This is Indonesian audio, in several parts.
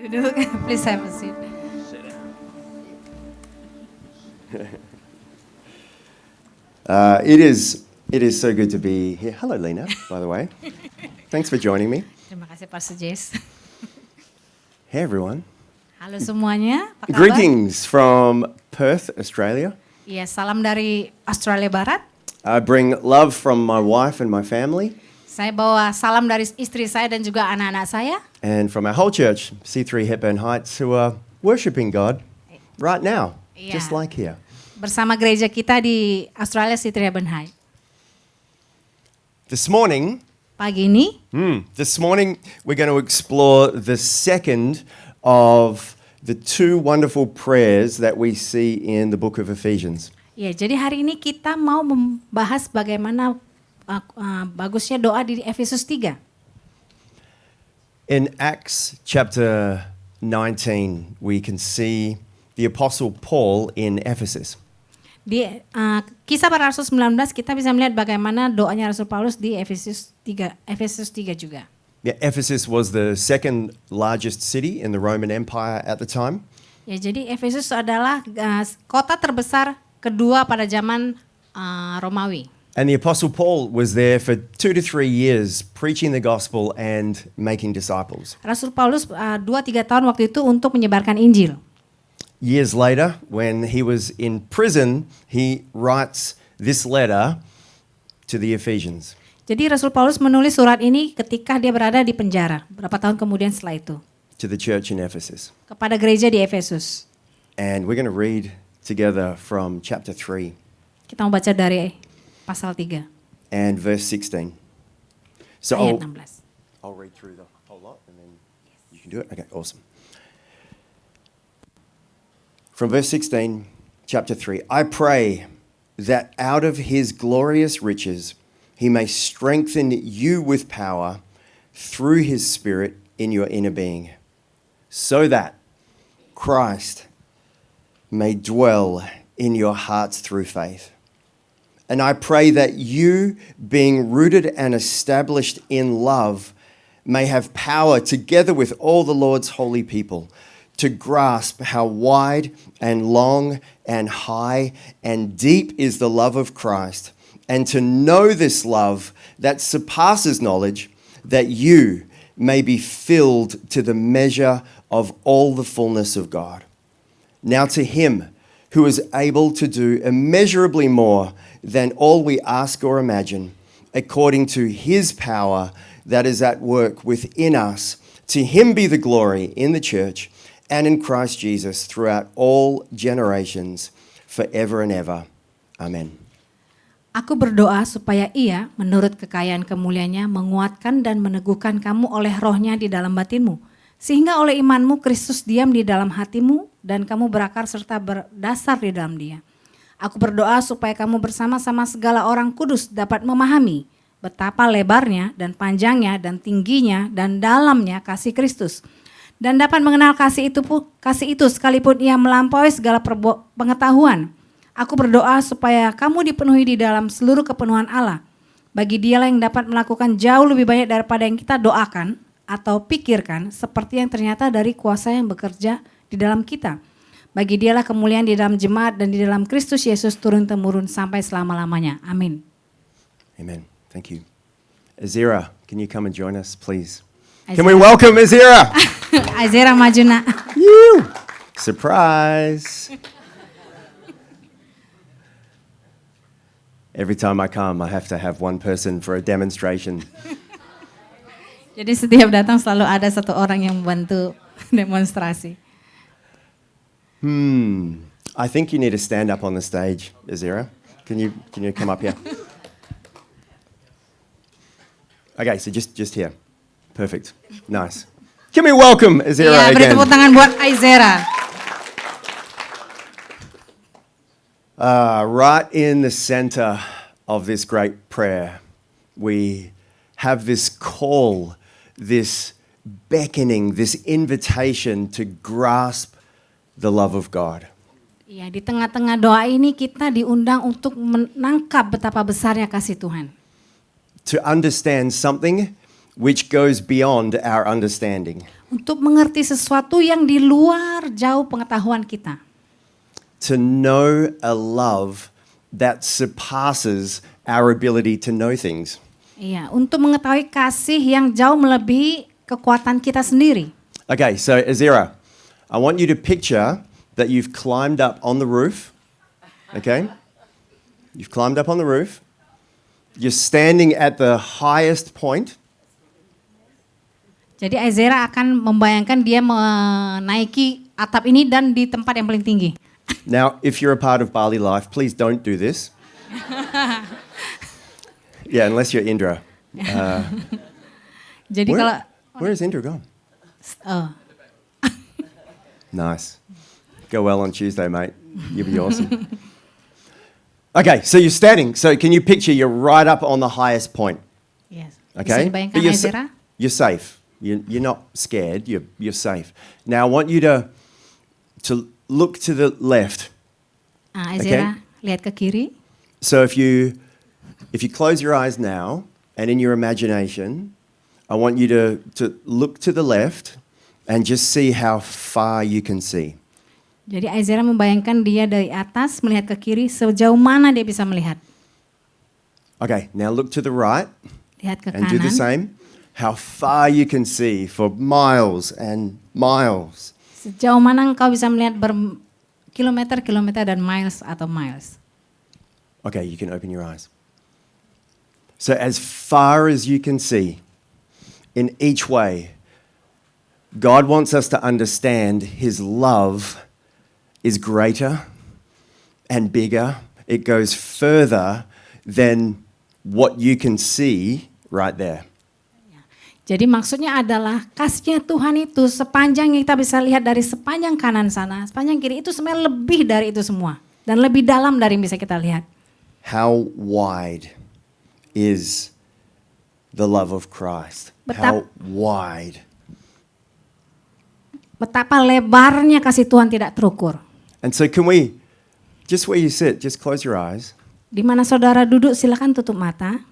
Duduk, please have a seat. It is so good to be here. Hello, Lena, by the way. Thanks for joining me. Terima kasih Pastor Jess. Hey, everyone. Halo semuanya, apa kabar? Greetings from Perth, Australia. Iya, salam dari Australia Barat. I bring love from my wife and my family. Saya bawa salam dari istri saya dan juga anak-anak saya. And from our whole church, C3 Hepburn Heights, who are worshipping God right now, Iya. just like here. Bersama gereja kita di Australia City Hepburn High. This morning, Pagi ini, we're going to explore the second of the two wonderful prayers that we see in the book of Ephesians. ya jadi hari ini kita mau membahas bagaimana bagusnya doa di Efesus 3. In Acts chapter 19, we can see the Apostle Paul in Ephesus. Di Kisah Para Rasul 19 kita bisa melihat bagaimana doanya Rasul Paulus di Efesus 3 juga. Yeah, Ephesus was the second largest city in the Roman Empire at the time. Ya, jadi Efesus adalah kota terbesar kedua pada zaman Romawi. And the Apostle Paul was there for 2 to 3 years preaching the gospel and making disciples. Rasul Paulus 2-3 tahun waktu itu untuk menyebarkan Injil. Years later, when he was in prison, he writes this letter to the Ephesians. Jadi Rasul Paulus menulis surat ini ketika dia berada di penjara. Berapa tahun kemudian setelah itu. To the church in Ephesus. Kepada gereja di Efesus. And we're going to read together from chapter 3. Kita mau baca dari pasal 3. And verse 16. So Ayat 16. I'll read through the whole lot and then you can do it. Okay, awesome. From verse 16, chapter 3. I pray that out of his glorious riches he may strengthen you with power through his Spirit in your inner being, so that Christ may dwell in your hearts through faith. And I pray that you, being rooted and established in love, may have power together with all the Lord's holy people to grasp how wide and long and high and deep is the love of Christ, and to know this love that surpasses knowledge, that you may be filled to the measure of all the fullness of God. Now to him who is able to do immeasurably more than all we ask or imagine, according to his power that is at work within us, to him be the glory in the church and in Christ Jesus throughout all generations, forever and ever. Amen. Aku berdoa supaya ia, menurut kekayaan kemuliaannya, menguatkan dan meneguhkan kamu oleh rohnya di dalam batinmu. Sehingga oleh imanmu Kristus diam di dalam hatimu dan kamu berakar serta berdasar di dalam dia. Aku berdoa supaya kamu bersama-sama segala orang kudus dapat memahami betapa lebarnya dan panjangnya dan tingginya dan dalamnya kasih Kristus. Dan dapat mengenal kasih itu sekalipun ia melampaui segala pengetahuan. Aku berdoa supaya kamu dipenuhi di dalam seluruh kepenuhan Allah. Bagi dialah yang dapat melakukan jauh lebih banyak daripada yang kita doakan atau pikirkan, seperti yang ternyata dari kuasa yang bekerja di dalam kita. Bagi dialah kemuliaan di dalam jemaat dan di dalam Kristus Yesus turun-temurun sampai selama-lamanya. Amin. Amen. Thank you. Azira, can you come and join us, please? Azira. Can we welcome Azira? Azira maju nak. Surprise. Every time I come, I have to have one person for a demonstration. Jadi setiap datang selalu ada satu orang yang membantu demonstrasi. I think you need to stand up on the stage, Azira. Can you come up here? Okay, so just here. Perfect. Nice. Can we welcome Azira Iya, beri again? tepuk tangan buat Azira. Right in the center of this great prayer, we have this call, this beckoning, this invitation to grasp the love of God. Iya, di tengah-tengah doa ini kita diundang untuk menangkap betapa besarnya kasih Tuhan. To understand something which goes beyond our understanding. Untuk mengerti sesuatu yang di luar jauh pengetahuan kita. To know a love that surpasses our ability to know things. Iya, untuk mengetahui kasih yang jauh melebihi kekuatan kita sendiri. Okay, so Azira, I want you to picture that you've climbed up on the roof. Okay? You've climbed up on the roof. You're standing at the highest point. Jadi Azera akan membayangkan dia menaiki atap ini dan di tempat yang paling tinggi. Now, if you're a part of Bali Life, please don't do this. Yeah, unless you're Indra. Jadi kalau Where is Indra gone? oh, Nice. Go well on Tuesday, mate. You'll be awesome. Okay, so you're standing. So can you picture you're right up on the highest point? yes. Okay? Bisa dibayangkan But Azera? you're safe. You're not scared. You're safe. Now I want you to look to the left. Azera lihat ke kiri. So if you close your eyes now and in your imagination, I want you to look to the left and just see how far you can see. Jadi Azera membayangkan dia dari atas melihat ke kiri sejauh mana dia bisa melihat. Okay, now look to the right Lihat ke and do the kanan. same. How far you can see for miles and miles. Sejauh mana engkau bisa melihat berkilometer-kilometer dan miles atau miles. Okay, you can open your eyes. So as far as you can see, in each way, God wants us to understand His love is greater and bigger. It goes further than what you can see right there. Jadi maksudnya adalah kasihnya Tuhan itu sepanjang yang kita bisa lihat dari sepanjang kanan sana, sepanjang kiri itu sebenarnya lebih dari itu semua. Dan lebih dalam dari yang bisa kita lihat. How wide is the love of Christ? How wide? Betapa lebarnya kasih Tuhan tidak terukur. And so can we, just where you sit, just close your eyes Di mana saudara duduk silakan tutup mata.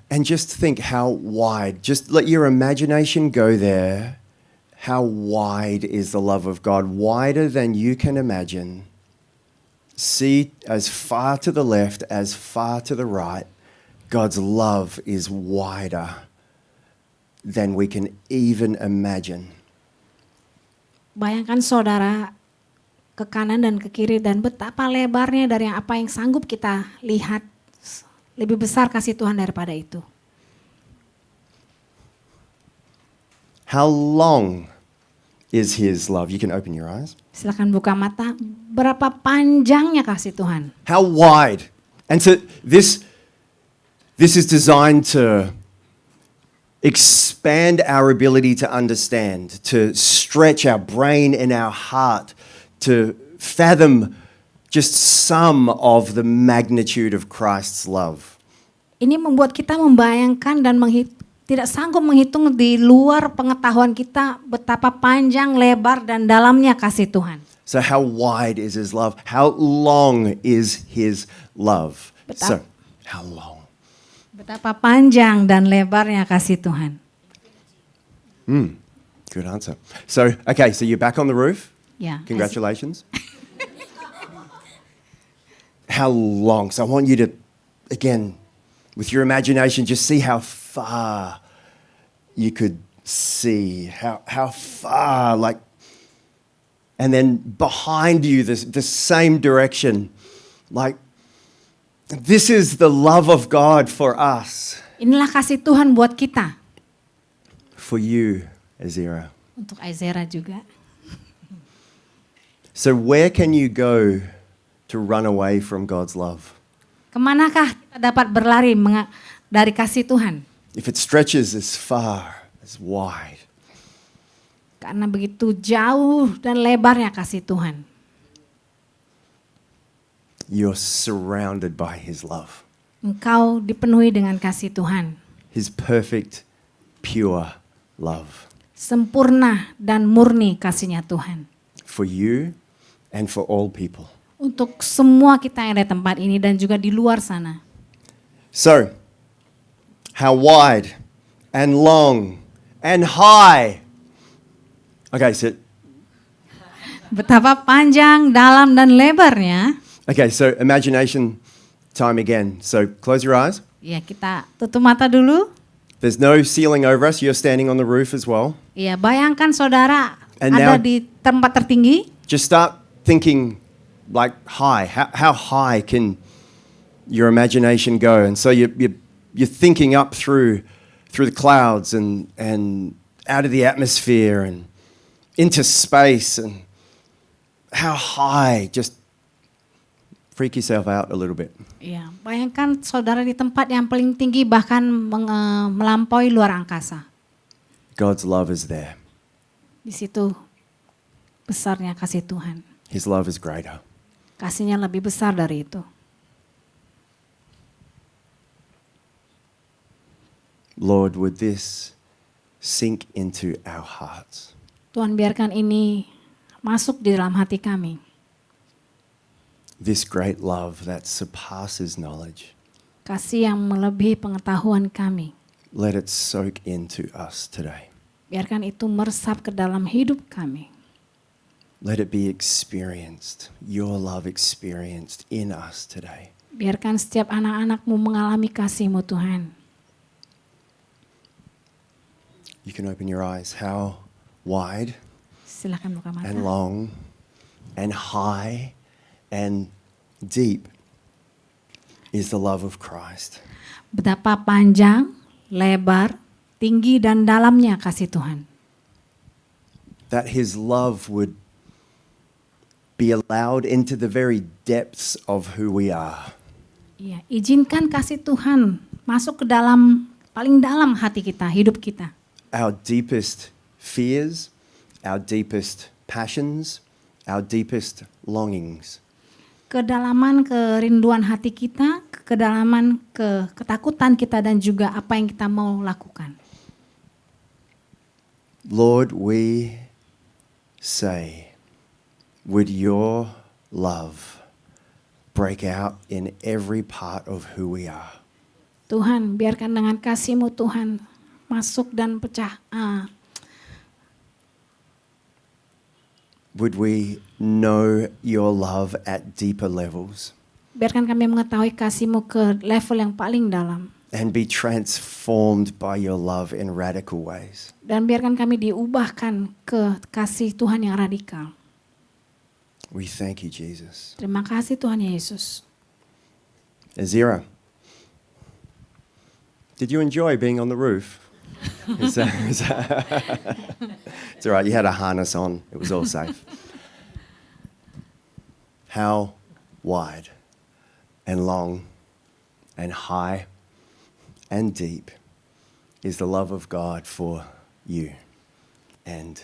and just think how wide, just let your imagination go there. How wide is the love of God? Wider than you can imagine. See as far to the left, as far to the right. God's love is wider than we can even imagine. Bayangkan saudara ke kanan dan ke kiri dan betapa lebarnya dari apa yang sanggup kita lihat. Lebih besar kasih Tuhan daripada itu. How long is His love? You can open your eyes. Silakan buka mata. Berapa panjangnya kasih Tuhan? How wide? And so this is designed to expand our ability to understand, to stretch our brain and our heart, to fathom just some of the magnitude of Christ's love. Ini membuat kita membayangkan dan tidak sanggup menghitung di luar pengetahuan kita betapa panjang, lebar, dan dalamnya kasih Tuhan. So how wide is His love? How long is His love? So, how long? Betapa panjang dan lebarnya kasih Tuhan. Good answer. So, okay, so you're back on the roof. Ya. Congratulations. How long? So I want you to, again, with your imagination, just see how far you could see, how far, like, and then behind you, the same direction, like, this is the love of God for us. Inilah kasih Tuhan buat kita. For you, Azira. Untuk Azera juga. So where can you go to run away from God's love? Kemanakah kita dapat berlari dari kasih Tuhan? If it stretches as far, as wide. Karena begitu jauh dan lebarnya kasih Tuhan. You're surrounded by His love. Engkau dipenuhi dengan kasih Tuhan. His perfect, pure love. Sempurna dan murni kasihnya Tuhan. For you and for all people. Untuk semua kita yang ada di tempat ini dan juga di luar sana. So, how wide and long and high Okay, so Betapa panjang, dalam, dan lebarnya. imagination time again. So close your eyes. Ya, kita tutup mata dulu. There's no ceiling over us. You're standing on the roof as well. Ya, bayangkan saudara And ada now- di tempat tertinggi. Just start thinking like high. How high can your imagination go? And so you're thinking up through the clouds and out of the atmosphere and into space, and how high. Just freak yourself out a little bit. Ya, bayangkan saudara di tempat yang paling tinggi, bahkan melampaui luar angkasa. God's love is there. Di situ besarnya kasih Tuhan. His love is greater. Kasihnya lebih besar dari itu. Lord, would this sink into our hearts? Tuhan, biarkan ini masuk di dalam hati kami. This great love that surpasses knowledge. Kasih yang melebihi pengetahuan kami. Let it soak into us today. Biarkan itu meresap ke dalam hidup kami. Let it be experienced, your love experienced in us today. Biarkan setiap anak-anak-Mu mengalami kasih-Mu, Tuhan. You can open your eyes. How wide Silakan buka mata. and long and high and deep is the love of Christ. Betapa panjang, lebar, tinggi, dan dalamnya kasih Tuhan. That his love would be allowed into the very depths of who we are. Iya, izinkan kasih Tuhan masuk ke dalam, paling dalam hati kita, hidup kita. Our deepest fears, our deepest passions, our deepest longings. Kedalaman kerinduan hati kita, kedalaman ketakutan kita, dan juga apa yang kita mau lakukan. Lord, we say, would your love break out in every part of who we are? Tuhan, biarkan dengan kasih-Mu Tuhan masuk dan pecah. Would we know your love at deeper levels Biarkan kami mengetahui kasih-Mu ke level yang paling dalam. and be transformed by your love in radical ways? Dan biarkan kami diubahkan ke kasih Tuhan yang radikal. We thank you, Jesus. Terima kasih Tuhan Yesus. Azira, did you enjoy being on the roof? It's all right, you had a harness on. It was all safe. How wide and long and high and deep is the love of God for you and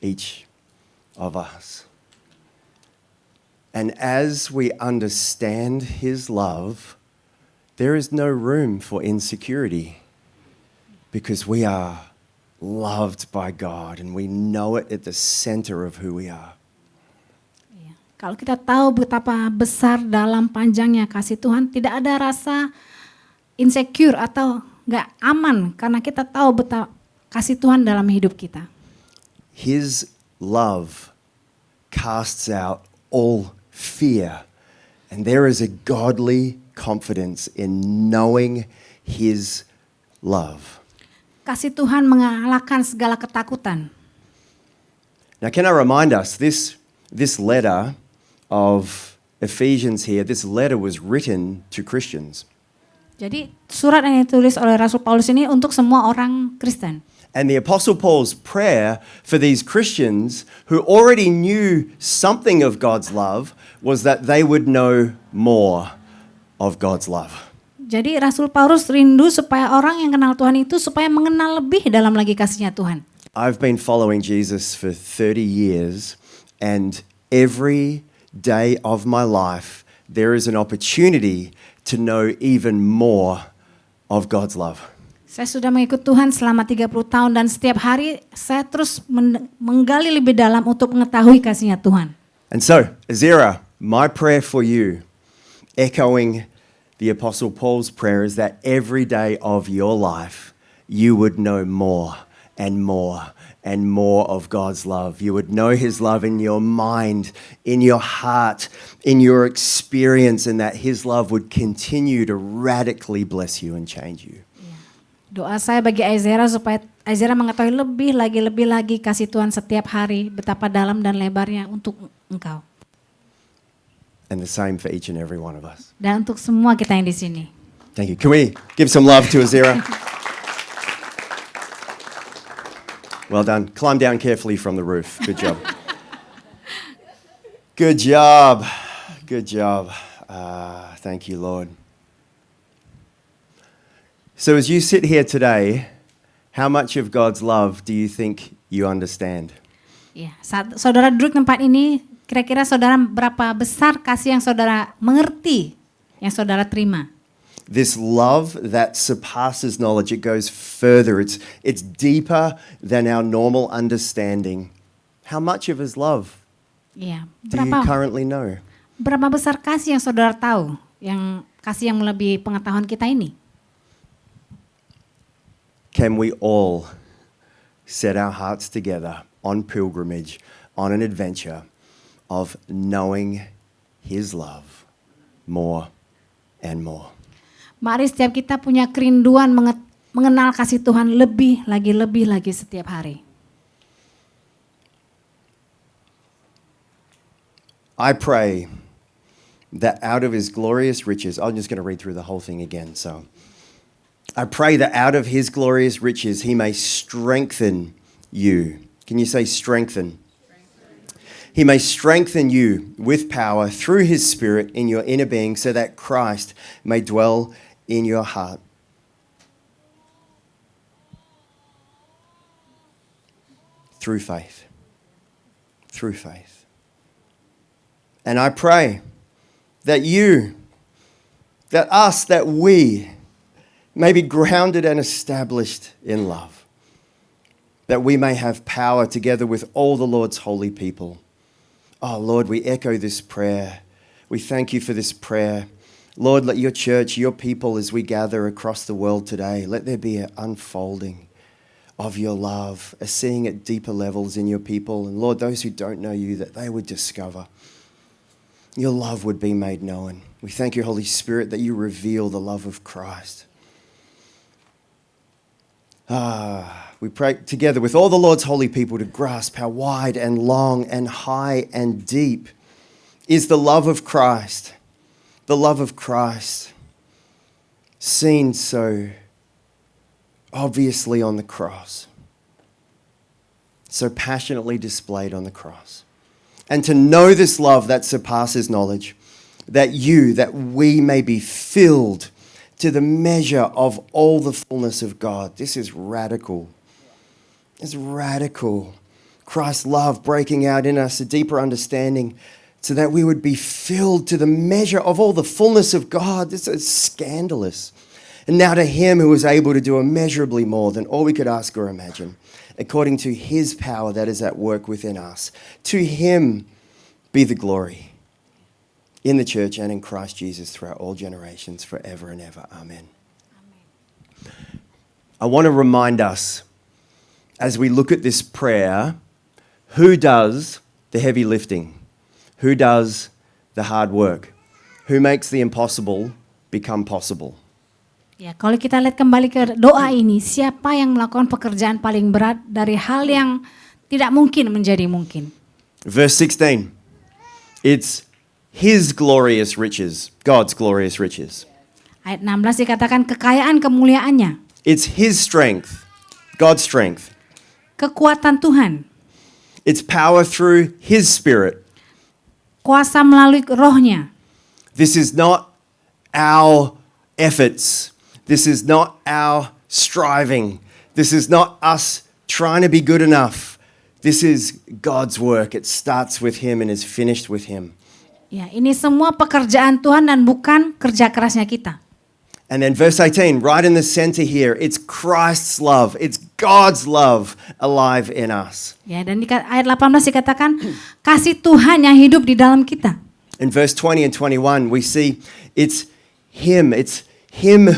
each of us. And as we understand his love, there is no room for insecurity because we are loved by God and we know it at the center of who we are. Iya. Kalau kita tahu betapa besar dalam panjangnya kasih Tuhan, tidak ada rasa insecure atau nggak aman karena kita tahu betapa kasih Tuhan dalam hidup kita. His love casts out all fear, and there is a godly confidence in knowing his love. Kasih Tuhan mengalahkan segala ketakutan. Now, can I remind us, this letter of Ephesians here, this letter was written to Christians. Jadi surat yang ditulis oleh Rasul Paulus ini untuk semua orang Kristen. And the Apostle Paul's prayer for these Christians who already knew something of God's love was that they would know more of God's love. Jadi Rasul Paulus rindu supaya orang yang kenal Tuhan itu supaya mengenal lebih dalam lagi kasihnya Tuhan. I've been following Jesus for 30 years, and every day of my life there is an opportunity to know even more of God's love. Saya sudah mengikut Tuhan selama 30 tahun dan setiap hari saya terus menggali lebih dalam untuk mengetahui kasihnya Tuhan. And so, Azira, my prayer for you, echoing the Apostle Paul's prayer, is that every day of your life you would know more and more and more of God's love. You would know His love in your mind, in your heart, in your experience, and that His love would continue to radically bless you and change you. Doa saya bagi Aizera supaya Aizera mengetahui lebih lagi kasih Tuhan setiap hari, betapa dalam dan lebarnya untuk engkau. And the same for each and every one of us. Dan untuk semua kita yang di sini. Thank you. Can we give some love to Azera? Well done. Climb down carefully from the roof. Good job. Good job. Good job. Thank you, Lord. So as you sit here today, how much of God's love do you think you understand? Ya, saat saudara duduk tempat ini, kira-kira saudara berapa besar kasih yang saudara mengerti, yang saudara terima? This love that surpasses knowledge, it goes further. It's deeper than our normal understanding. How much of His love Ya, do you currently know? berapa besar kasih yang saudara tahu, yang kasih yang melebihi pengetahuan kita ini? Can we all set our hearts together on pilgrimage, on an adventure of knowing His love more and more? Mari setiap kita punya kerinduan mengenal kasih Tuhan lebih lagi setiap hari. I pray that out of His glorious riches, I'm just going to read through the whole thing again. So, I pray that out of His glorious riches He may strengthen you. Can you say strengthen? He may strengthen you with power through His Spirit in your inner being, so that Christ may dwell in your heart. Through faith. Through faith. And I pray that you, that us, that we may be grounded and established in love, that we may have power together with all the Lord's holy people. Oh Lord, we echo this prayer. We thank You for this prayer. Lord, let Your church, Your people, as we gather across the world today, let there be an unfolding of Your love, a seeing at deeper levels in Your people. And Lord, those who don't know You, that they would discover Your love would be made known. We thank You, Holy Spirit, that You reveal the love of Christ. We pray together with all the Lord's holy people to grasp how wide and long and high and deep is the love of Christ. The love of Christ, seen so obviously on the cross, so passionately displayed on the cross. And to know this love that surpasses knowledge, that we may be filled to the measure of all the fullness of God. This is radical. It's radical. Christ's love breaking out in us, a deeper understanding, so that we would be filled to the measure of all the fullness of God. This is scandalous. And now to Him who is able to do immeasurably more than all we could ask or imagine, according to His power that is at work within us. To Him be the glory in the church and in Christ Jesus throughout all generations, forever and ever. Amen. I want to remind us, as we look at this prayer, who does the heavy lifting? Who does the hard work? Who makes the impossible become possible? Ya, kalau kita lihat kembali ke doa ini, siapa yang melakukan pekerjaan paling berat dari hal yang tidak mungkin menjadi mungkin? Verse 16. It's His glorious riches, God's glorious riches. Ayat 16 dikatakan kekayaan kemuliaannya. It's His strength, God's strength. Kekuatan Tuhan. It's power through His Spirit. Kuasa melalui rohnya. This is not our efforts. This is not our striving. This is not us trying to be good enough. This is God's work. It starts with Him and is finished with Him. Ya, ini semua pekerjaan Tuhan dan bukan kerja kerasnya kita. And then verse 18, right in the center here, it's Christ's love. It's God's love alive in us. Ya, dan di ayat 18 dikatakan kasih Tuhan yang hidup di dalam kita. In verse 20 and 21, we see it's Him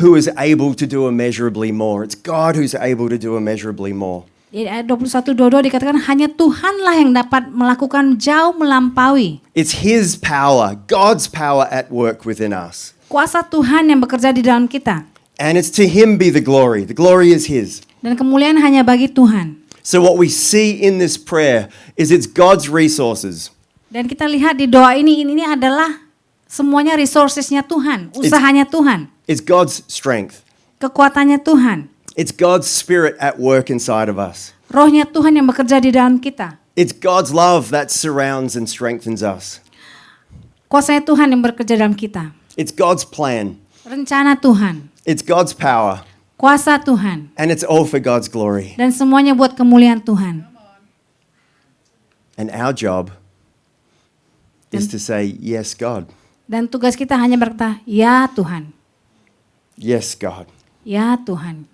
who is able to do immeasurably more. It's God who's able to do immeasurably more. Di ayat 21-22 dikatakan hanya Tuhanlah yang dapat melakukan jauh melampaui. It's His power, God's power at work within us. Kuasa Tuhan yang bekerja di dalam kita. And it's to Him be the glory. The glory is His. Dan kemuliaan hanya bagi Tuhan. So what we see in this prayer is it's God's resources. Dan kita lihat di doa ini adalah semuanya resourcesnya Tuhan, usahanya Tuhan, It's God's strength. kekuatannya Tuhan, It's God's spirit at work inside of us. rohnya Tuhan yang bekerja di dalam kita. It's God's love that surrounds and strengthens us. Kuasanya Tuhan yang bekerja dalam kita. It's God's plan. Rencana Tuhan, It's God's power. kuasa Tuhan, And it's all for God's glory. dan semuanya buat kemuliaan Tuhan. And our job is to say, yes, God. Dan tugas kita hanya berkata, ya Tuhan, Yes, God. ya Tuhan.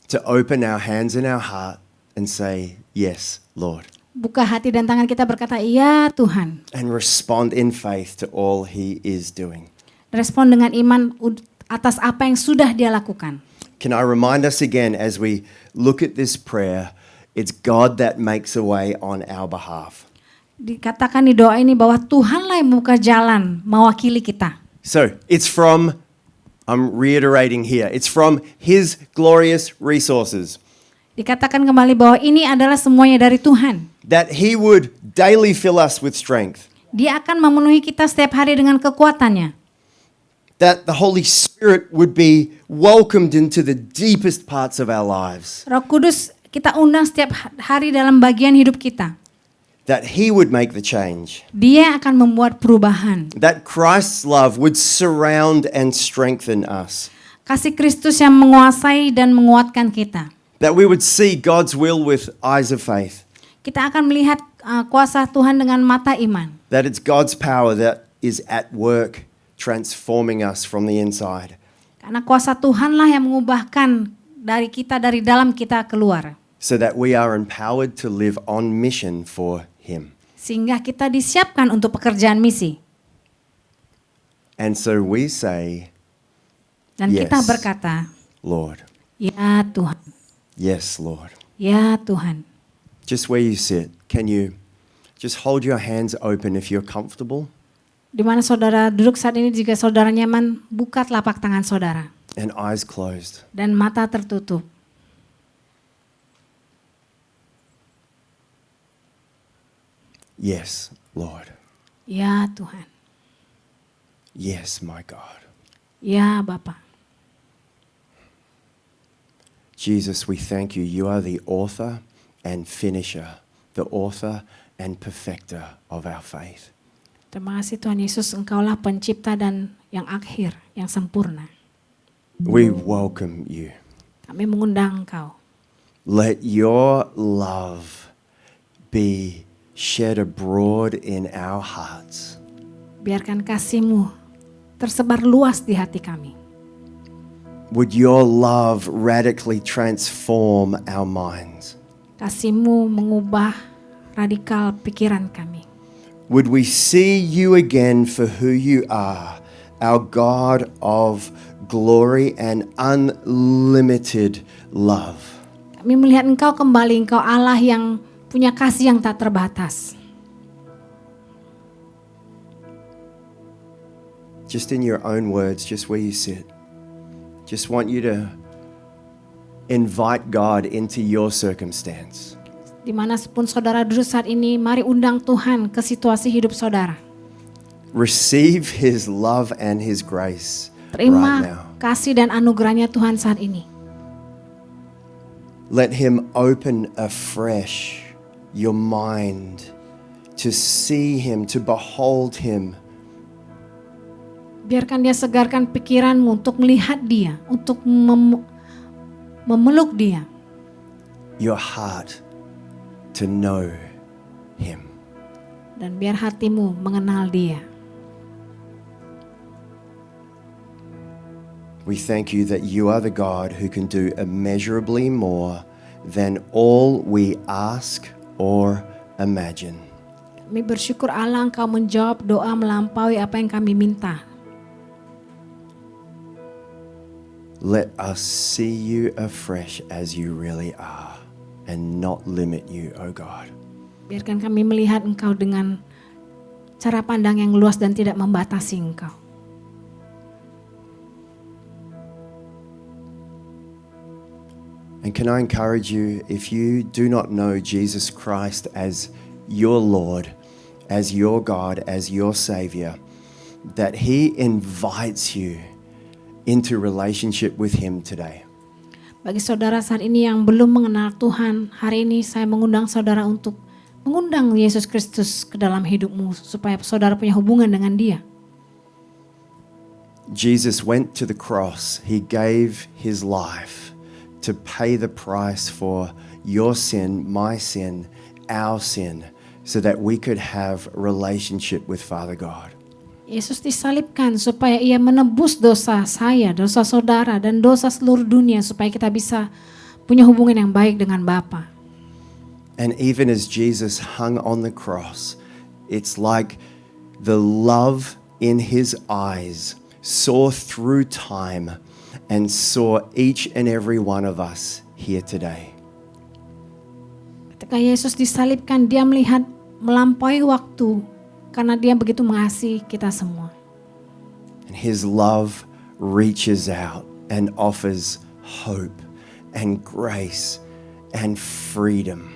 To open our hands and our heart and say, yes, Lord. Buka hati dan tangan kita berkata, ya Tuhan. And respond in faith to all He is doing. Respon dengan iman atas apa yang sudah Dia lakukan. Can I remind us again as we look at this prayer, it's God that makes a way on our behalf. Dikatakan di doa ini bahwa Tuhanlah yang membuka jalan mewakili kita. So it's from, I'm reiterating here, it's from His glorious resources Dikatakan kembali bahwa ini adalah semuanya dari Tuhan. that He would daily fill us with strength, Dia akan memenuhi kita setiap hari dengan kekuatannya. that the Holy Spirit would be welcomed into the deepest parts of our lives, Roh Kudus kita undang setiap hari dalam bagian hidup kita. that He would make the change, Dia akan membuat perubahan. that Christ's love would surround and strengthen us, Kasih Kristus yang menguasai dan menguatkan kita. that we would see God's will with eyes of faith, Kita akan melihat kuasa Tuhan dengan mata iman. that it's God's power that is at work transforming us from the inside. Karena kuasa Tuhanlah yang mengubahkan dari kita, dari dalam kita keluar. So that we are empowered to live on mission for Him. Sehingga kita disiapkan untuk pekerjaan misi. And so we say, Dan Yes. kita berkata, Lord, ya Tuhan, yes, Lord. ya Tuhan. Just where you sit, can you just hold your hands open if you're comfortable? Di mana saudara duduk saat ini, jika saudara nyaman, buka telapak tangan saudara. And eyes closed. Dan mata tertutup. Yes, Lord. Ya Tuhan, Yes, my God. ya Bapa. Jesus, we thank you. You are the author and finisher, the author and perfecter of our faith. Terima kasih Tuhan Yesus, Engkaulah pencipta dan yang akhir, yang sempurna. We welcome you. Kami mengundang Engkau. Let your love be shed abroad in our hearts. Biarkan kasih-Mu tersebar luas di hati kami. Would your love radically transform our minds? Kasih-Mu mengubah radikal pikiran kami. Would we see you again for who you are, our God of glory and unlimited love? Kami melihat Engkau kembali, Engkau Allah yang punya kasih yang tak terbatas. Just in your own words, just where you sit. Just want you to invite God into your circumstance. Dimanapun saudara duduk saat ini, mari undang Tuhan ke situasi hidup saudara. Receive His love and His grace right Terima now. kasih dan anugerahnya Tuhan saat ini. Let Him open afresh your mind to see Him, to behold Him. Biarkan Dia segarkan pikiranmu untuk melihat Dia, untuk memeluk Dia. Your heart to know Him. Dan biar hatimu mengenal Dia. We thank you that you are the God who can do immeasurably more than all we ask or imagine. Kami bersyukur Allah Engkau menjawab doa melampaui apa yang kami minta. let us see you afresh as you really are and not limit you, oh God. Biarkan kami melihat Engkau dengan cara pandang yang luas dan tidak membatasi Engkau. And can I encourage you, if you do not know Jesus Christ as your Lord, as your God, as your Savior, that He invites you into relationship with Him today. Bagi saudara saat ini yang belum mengenal Tuhan, hari ini saya mengundang saudara untuk mengundang Yesus Kristus ke dalam hidupmu supaya saudara punya hubungan dengan Dia. Jesus went to the cross. He gave His life to pay the price for your sin, my sin, our sin, so that we could have relationship with Father God. Yesus disalibkan supaya Ia menebus dosa saya, dosa saudara, dan dosa seluruh dunia supaya kita bisa punya hubungan yang baik dengan Bapa. And even as Jesus hung on the cross, it's like the love in His eyes saw through time and saw each and every one of us here today. Ketika Yesus disalibkan, Dia melihat melampaui waktu karena Dia begitu mengasihi kita semua. And His love reaches out and offers hope and grace and freedom.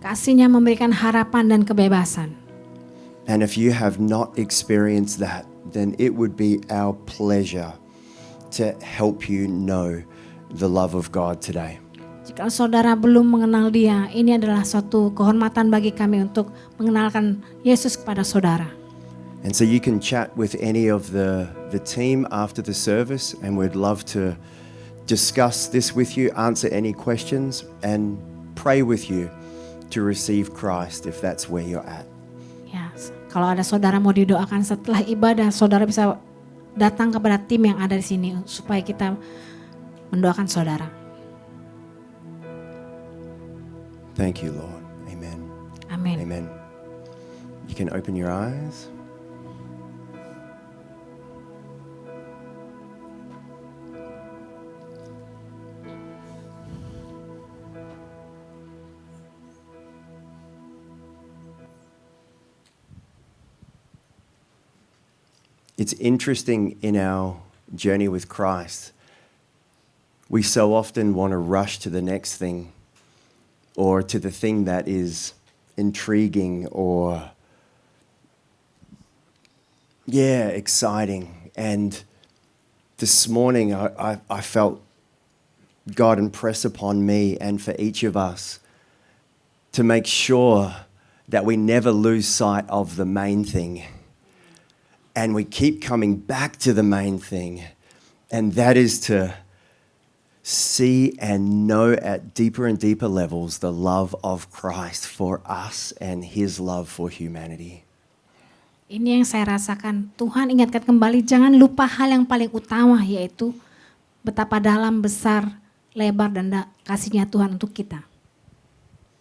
Kasih-Nya memberikan harapan dan kebebasan. And if you have not experienced that, then it would be our pleasure to help you know the love of God today. Jika saudara belum mengenal Dia, ini adalah suatu kehormatan bagi kami untuk mengenalkan Yesus kepada saudara. And so you can chat with any of the team after the service, and we'd love to discuss this with you, answer any questions, and pray with you to receive Christ if that's where you're at. Ya, kalau ada saudara mau didoakan setelah ibadah, saudara bisa datang kepada tim yang ada di sini supaya kita mendoakan saudara. Thank you, Lord. Amen. Amin. Amen. You can open your eyes. It's interesting in our journey with Christ, we so often want to rush to the next thing or to the thing that is intriguing or, exciting. And this morning I felt God impress upon me and for each of us to make sure that we never lose sight of the main thing. And we keep coming back to the main thing, and that is to see and know at deeper and deeper levels the love of Christ for us and His love for humanity. Ini yang saya rasakan. Tuhan ingatkan kembali, jangan lupa hal yang paling utama, yaitu betapa dalam, besar, lebar, dan kasih-Nya Tuhan untuk kita.